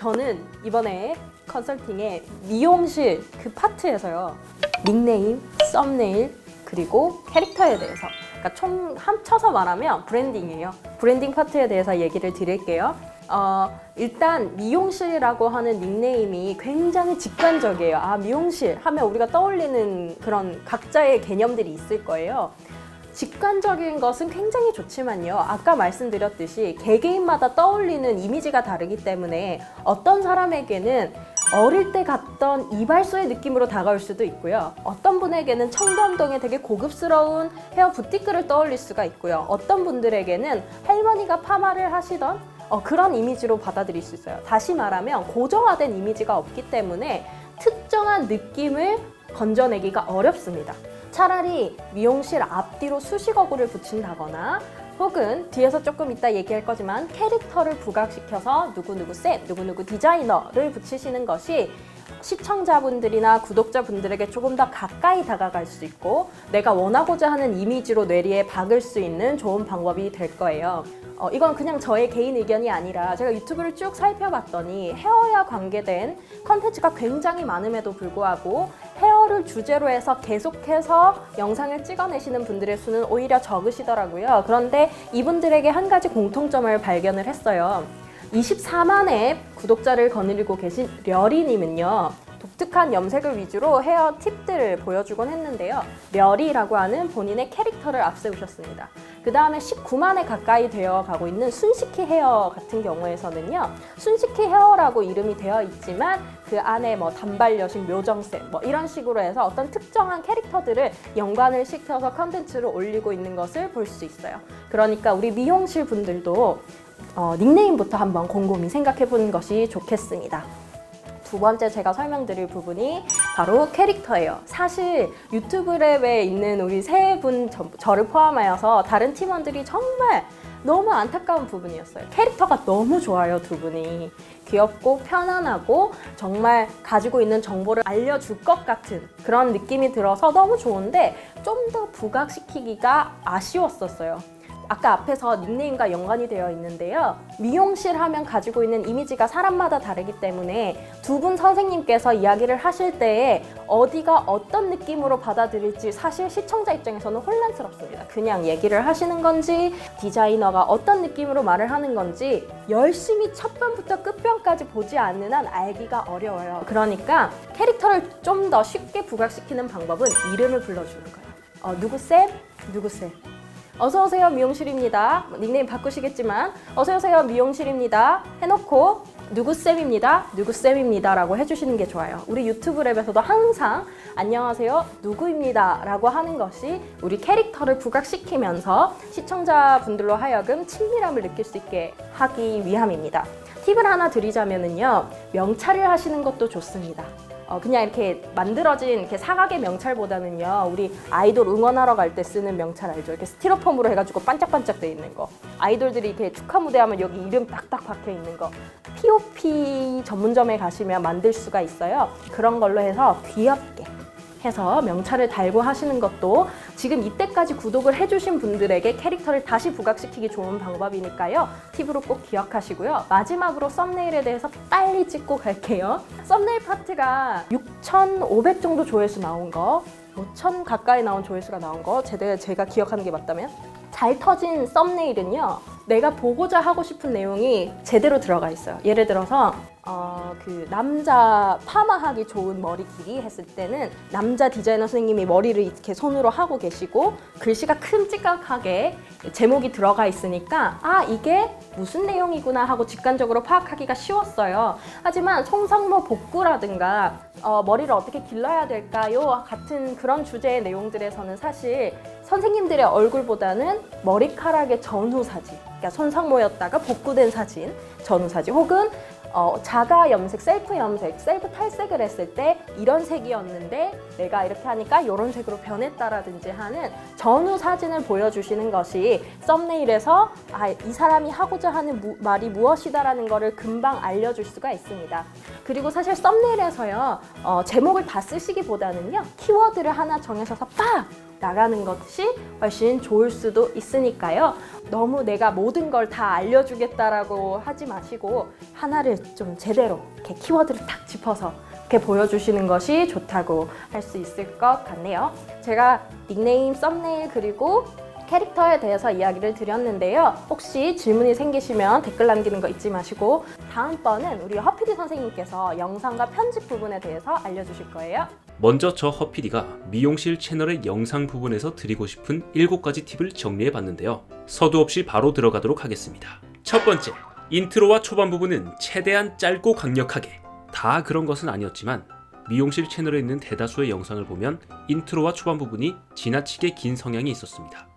저는 이번에 컨설팅의 미용실 그 파트에서요. 닉네임, 썸네일, 그리고 캐릭터에 대해서 그러니까 총 합쳐서 말하면 브랜딩이에요. 브랜딩 파트에 대해서 얘기를 드릴게요. 일단 미용실이라고 하는 닉네임이 굉장히 직관적이에요. 아, 미용실 하면 우리가 떠올리는 그런 각자의 개념들이 있을 거예요. 직관적인 것은 굉장히 좋지만요. 아까 말씀드렸듯이 개개인마다 떠올리는 이미지가 다르기 때문에 어떤 사람에게는 어릴 때 갔던 이발소의 느낌으로 다가올 수도 있고요. 어떤 분에게는 청담동에 되게 고급스러운 헤어 부티크를 떠올릴 수가 있고요. 어떤 분들에게는 할머니가 파마를 하시던 그런 이미지로 받아들일 수 있어요. 다시 말하면 고정화된 이미지가 없기 때문에 특정한 느낌을 건져내기가 어렵습니다. 차라리 미용실 앞뒤로 수식어구를 붙인다거나 혹은 뒤에서 조금 이따 얘기할 거지만 캐릭터를 부각시켜서 누구누구 쌤, 누구누구 디자이너를 붙이시는 것이 시청자분들이나 구독자분들에게 조금 더 가까이 다가갈 수 있고 내가 원하고자 하는 이미지로 뇌리에 박을 수 있는 좋은 방법이 될 거예요. 이건 그냥 저의 개인 의견이 아니라 제가 유튜브를 쭉 살펴봤더니 헤어와 관계된 컨텐츠가 굉장히 많음에도 불구하고 헤어를 주제로 해서 계속해서 영상을 찍어내시는 분들의 수는 오히려 적으시더라고요. 그런데 이분들에게 한 가지 공통점을 발견을 했어요. 24만의 구독자를 거느리고 계신 려리님은요. 독특한 염색을 위주로 헤어 팁들을 보여주곤 했는데요. 려리라고 하는 본인의 캐릭터를 앞세우셨습니다. 그 다음에 19만에 가까이 되어 가고 있는 순식키 헤어 같은 경우에서는요. 순식키 헤어라고 이름이 되어 있지만 그 안에 뭐 단발여신, 묘정쌤 뭐 이런 식으로 해서 어떤 특정한 캐릭터들을 연관을 시켜서 컨텐츠를 올리고 있는 것을 볼 수 있어요. 그러니까 우리 미용실 분들도 닉네임부터 한번 곰곰이 생각해 보는 것이 좋겠습니다. 두 번째 제가 설명드릴 부분이 바로 캐릭터예요. 사실 유튜브 랩에 있는 우리 세 분 저를 포함하여서 다른 팀원들이 정말 너무 안타까운 부분이었어요. 캐릭터가 너무 좋아요, 두 분이. 귀엽고 편안하고 정말 가지고 있는 정보를 알려줄 것 같은 그런 느낌이 들어서 너무 좋은데 좀 더 부각시키기가 아쉬웠었어요. 아까 앞에서 닉네임과 연관이 되어 있는데요. 미용실 하면 가지고 있는 이미지가 사람마다 다르기 때문에 두 분 선생님께서 이야기를 하실 때에 어디가 어떤 느낌으로 받아들일지 사실 시청자 입장에서는 혼란스럽습니다. 그냥 얘기를 하시는 건지 디자이너가 어떤 느낌으로 말을 하는 건지 열심히 첫 편부터 끝편까지 보지 않는 한 알기가 어려워요. 그러니까 캐릭터를 좀 더 쉽게 부각시키는 방법은 이름을 불러주는 거예요. 누구쌤? 누구쌤? 어서오세요 미용실입니다. 닉네임 바꾸시겠지만 어서오세요 미용실입니다 해놓고 누구쌤입니다. 누구쌤입니다 라고 해주시는 게 좋아요. 우리 유튜브 랩에서도 항상 안녕하세요 누구입니다 라고 하는 것이 우리 캐릭터를 부각시키면서 시청자분들로 하여금 친밀함을 느낄 수 있게 하기 위함입니다. 팁을 하나 드리자면요. 명찰을 하시는 것도 좋습니다. 그냥 이렇게 만들어진 이렇게 사각의 명찰보다는요. 우리 아이돌 응원하러 갈 때 쓰는 명찰 알죠? 이렇게 스티로폼으로 해가지고 반짝반짝 돼 있는 거. 아이돌들이 이렇게 축하 무대하면 여기 이름 딱딱 박혀 있는 거. POP 전문점에 가시면 만들 수가 있어요. 그런 걸로 해서 귀엽게 해서 명찰을 달고 하시는 것도 지금 이때까지 구독을 해주신 분들에게 캐릭터를 다시 부각시키기 좋은 방법이니까요. 팁으로 꼭 기억하시고요. 마지막으로 썸네일에 대해서 빨리 찍고 갈게요. 썸네일 파트가 6,500 정도 조회수 나온 거, 5,000 가까이 나온 조회수가 나온 거 제가 기억하는 게 맞다면 잘 터진 썸네일은요. 내가 보고자 하고 싶은 내용이 제대로 들어가 있어요. 예를 들어서 그 남자 파마하기 좋은 머리 길이 했을 때는 남자 디자이너 선생님이 머리를 이렇게 손으로 하고 계시고 글씨가 큼직하게 제목이 들어가 있으니까 아 이게 무슨 내용이구나 하고 직관적으로 파악하기가 쉬웠어요. 하지만 송상모 복구라든가 머리를 어떻게 길러야 될까요? 같은 그런 주제의 내용들에서는 사실 선생님들의 얼굴보다는 머리카락의 전후 사진, 그러니까 손상모였다가 복구된 사진, 전후 사진, 혹은 자가 염색, 셀프 염색, 셀프 탈색을 했을 때 이런 색이었는데 내가 이렇게 하니까 이런 색으로 변했다라든지 하는 전후 사진을 보여주시는 것이 썸네일에서 이 사람이 하고자 하는 말이 무엇이다라는 거를 금방 알려줄 수가 있습니다. 그리고 사실 썸네일에서요 제목을 다 쓰시기보다는요 키워드를 하나 정하셔서 빡! 나가는 것이 훨씬 좋을 수도 있으니까요. 너무 내가 모든 걸 다 알려주겠다라고 하지 마시고 하나를 좀 제대로 이렇게 키워드를 딱 짚어서 이렇게 보여주시는 것이 좋다고 할 수 있을 것 같네요. 제가 닉네임, 썸네일 그리고 캐릭터에 대해서 이야기를 드렸는데요. 혹시 질문이 생기시면 댓글 남기는 거 잊지 마시고 다음번은 우리 허피디 선생님께서 영상과 편집 부분에 대해서 알려주실 거예요. 먼저 저 허피디가 미용실 채널의 영상 부분에서 드리고 싶은 7가지 팁을 정리해 봤는데요. 서두 없이 바로 들어가도록 하겠습니다. 첫 번째, 인트로와 초반 부분은 최대한 짧고 강력하게. 다 그런 것은 아니었지만 미용실 채널에 있는 대다수의 영상을 보면 인트로와 초반 부분이 지나치게 긴 성향이 있었습니다.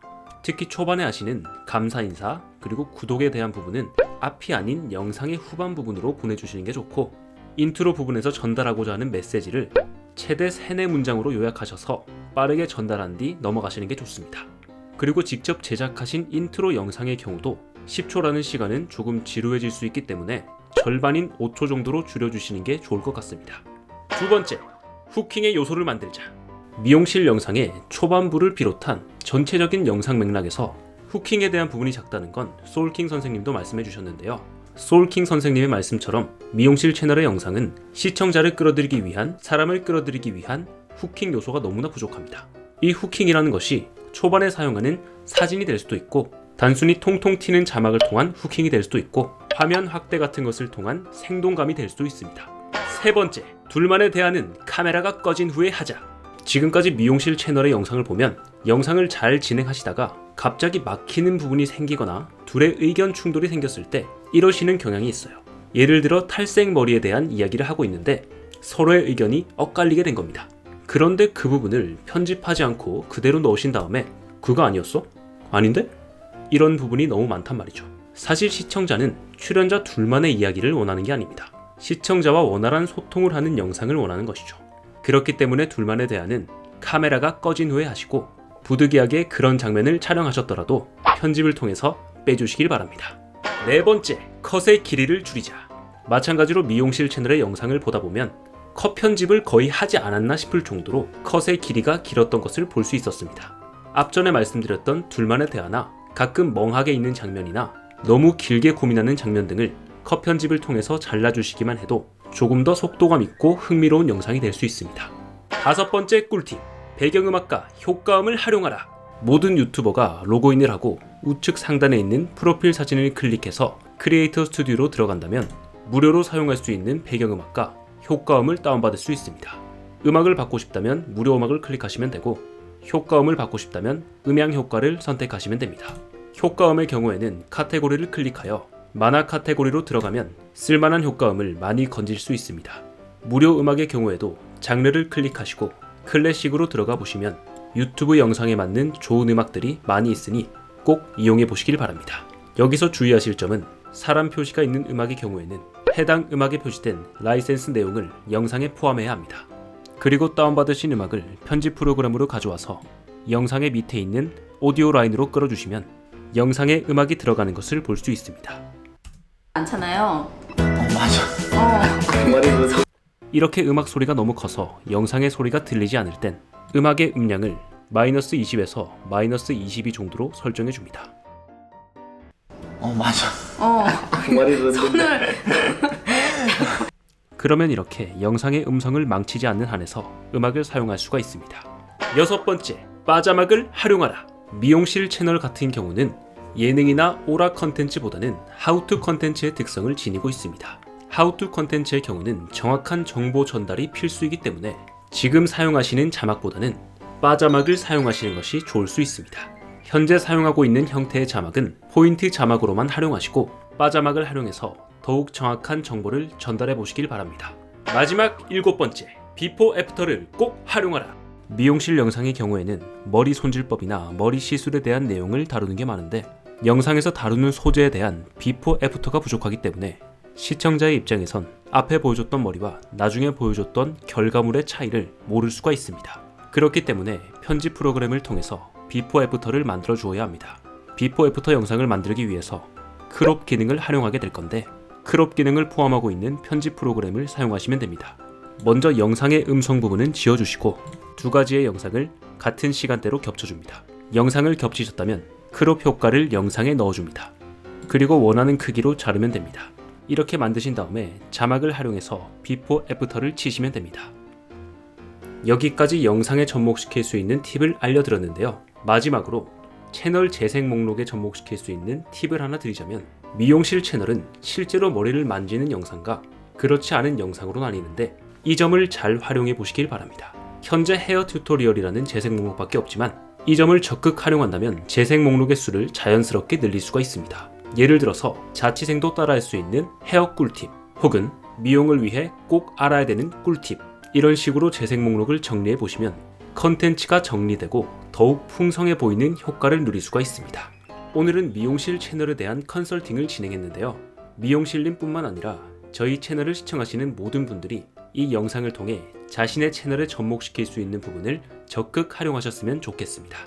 특히 초반에 하시는 감사 인사 그리고 구독에 대한 부분은 앞이 아닌 영상의 후반 부분으로 보내주시는 게 좋고, 인트로 부분에서 전달하고자 하는 메시지를 최대 3-4문장으로 요약하셔서 빠르게 전달한 뒤 넘어가시는 게 좋습니다. 그리고 직접 제작하신 인트로 영상의 경우도 10초라는 시간은 조금 지루해질 수 있기 때문에 절반인 5초 정도로 줄여주시는 게 좋을 것 같습니다. 두 번째, 후킹의 요소를 만들자. 미용실 영상의 초반부를 비롯한 전체적인 영상 맥락에서 후킹에 대한 부분이 작다는 건 소울킹 선생님도 말씀해 주셨는데요. 소울킹 선생님의 말씀처럼 미용실 채널의 영상은 시청자를 끌어들이기 위한, 사람을 끌어들이기 위한 후킹 요소가 너무나 부족합니다. 이 후킹이라는 것이 초반에 사용하는 사진이 될 수도 있고, 단순히 통통 튀는 자막을 통한 후킹이 될 수도 있고, 화면 확대 같은 것을 통한 생동감이 될 수도 있습니다. 세 번째, 둘만의 대화는 카메라가 꺼진 후에 하자. 지금까지 미용실 채널의 영상을 보면 영상을 잘 진행하시다가 갑자기 막히는 부분이 생기거나 둘의 의견 충돌이 생겼을 때 이러시는 경향이 있어요. 예를 들어 탈색 머리에 대한 이야기를 하고 있는데 서로의 의견이 엇갈리게 된 겁니다. 그런데 그 부분을 편집하지 않고 그대로 넣으신 다음에 그거 아니었어? 아닌데? 이런 부분이 너무 많단 말이죠. 사실 시청자는 출연자 둘만의 이야기를 원하는 게 아닙니다. 시청자와 원활한 소통을 하는 영상을 원하는 것이죠. 그렇기 때문에 둘만의 대화는 카메라가 꺼진 후에 하시고, 부득이하게 그런 장면을 촬영하셨더라도 편집을 통해서 빼주시길 바랍니다. 네 번째, 컷의 길이를 줄이자. 마찬가지로 미용실 채널의 영상을 보다 보면 컷 편집을 거의 하지 않았나 싶을 정도로 컷의 길이가 길었던 것을 볼 수 있었습니다. 앞전에 말씀드렸던 둘만의 대화나 가끔 멍하게 있는 장면이나 너무 길게 고민하는 장면 등을 컷 편집을 통해서 잘라주시기만 해도 조금 더 속도감 있고 흥미로운 영상이 될 수 있습니다. 다섯 번째 꿀팁, 배경음악과 효과음을 활용하라. 모든 유튜버가 로그인을 하고 우측 상단에 있는 프로필 사진을 클릭해서 크리에이터 스튜디오로 들어간다면 무료로 사용할 수 있는 배경음악과 효과음을 다운받을 수 있습니다. 음악을 받고 싶다면 무료 음악을 클릭하시면 되고, 효과음을 받고 싶다면 음향 효과를 선택하시면 됩니다. 효과음의 경우에는 카테고리를 클릭하여 만화 카테고리로 들어가면 쓸만한 효과음을 많이 건질 수 있습니다. 무료 음악의 경우에도 장르를 클릭하시고 클래식으로 들어가 보시면 유튜브 영상에 맞는 좋은 음악들이 많이 있으니 꼭 이용해 보시길 바랍니다. 여기서 주의하실 점은 사람 표시가 있는 음악의 경우에는 해당 음악에 표시된 라이센스 내용을 영상에 포함해야 합니다. 그리고 다운받으신 음악을 편집 프로그램으로 가져와서 영상의 밑에 있는 오디오 라인으로 끌어주시면 영상에 음악이 들어가는 것을 볼 수 있습니다. 않잖아요. 맞아. 이렇게 음악 소리가 너무 커서 영상의 소리가 들리지 않을 땐 음악의 음량을 마이너스 20에서 마이너스 22 정도로 설정해 줍니다. 맞아. 손을 그러면 이렇게 영상의 음성을 망치지 않는 한에서 음악을 사용할 수가 있습니다. 여섯 번째, 빠자막을 활용하라. 미용실 채널 같은 경우는 예능이나 오락 컨텐츠보다는 하우투 컨텐츠의 특성을 지니고 있습니다. 하우투 컨텐츠의 경우는 정확한 정보 전달이 필수이기 때문에 지금 사용하시는 자막보다는 빠자막을 사용하시는 것이 좋을 수 있습니다. 현재 사용하고 있는 형태의 자막은 포인트 자막으로만 활용하시고 빠자막을 활용해서 더욱 정확한 정보를 전달해 보시길 바랍니다. 마지막 7번째, 비포 애프터를 꼭 활용하라. 미용실 영상의 경우에는 머리 손질법이나 머리 시술에 대한 내용을 다루는 게 많은데 영상에서 다루는 소재에 대한 비포 애프터가 부족하기 때문에 시청자의 입장에선 앞에 보여줬던 머리와 나중에 보여줬던 결과물의 차이를 모를 수가 있습니다. 그렇기 때문에 편집 프로그램을 통해서 비포 애프터를 만들어 주어야 합니다. 비포 애프터 영상을 만들기 위해서 크롭 기능을 활용하게 될 건데 크롭 기능을 포함하고 있는 편집 프로그램을 사용하시면 됩니다. 먼저 영상의 음성 부분은 지워주시고 두 가지의 영상을 같은 시간대로 겹쳐줍니다. 영상을 겹치셨다면 크롭 효과를 영상에 넣어줍니다. 그리고 원하는 크기로 자르면 됩니다. 이렇게 만드신 다음에 자막을 활용해서 비포 애프터를 치시면 됩니다. 여기까지 영상에 접목시킬 수 있는 팁을 알려드렸는데요. 마지막으로 채널 재생 목록에 접목시킬 수 있는 팁을 하나 드리자면, 미용실 채널은 실제로 머리를 만지는 영상과 그렇지 않은 영상으로 나뉘는데 이 점을 잘 활용해 보시길 바랍니다. 현재 헤어 튜토리얼이라는 재생 목록밖에 없지만 이 점을 적극 활용한다면 재생 목록의 수를 자연스럽게 늘릴 수가 있습니다. 예를 들어서 자취생도 따라할 수 있는 헤어 꿀팁, 혹은 미용을 위해 꼭 알아야 되는 꿀팁, 이런 식으로 재생 목록을 정리해 보시면 컨텐츠가 정리되고 더욱 풍성해 보이는 효과를 누릴 수가 있습니다. 오늘은 미용실 채널에 대한 컨설팅을 진행했는데요. 미용실님뿐만 아니라 저희 채널을 시청하시는 모든 분들이 이 영상을 통해 자신의 채널에 접목시킬 수 있는 부분을 적극 활용하셨으면 좋겠습니다.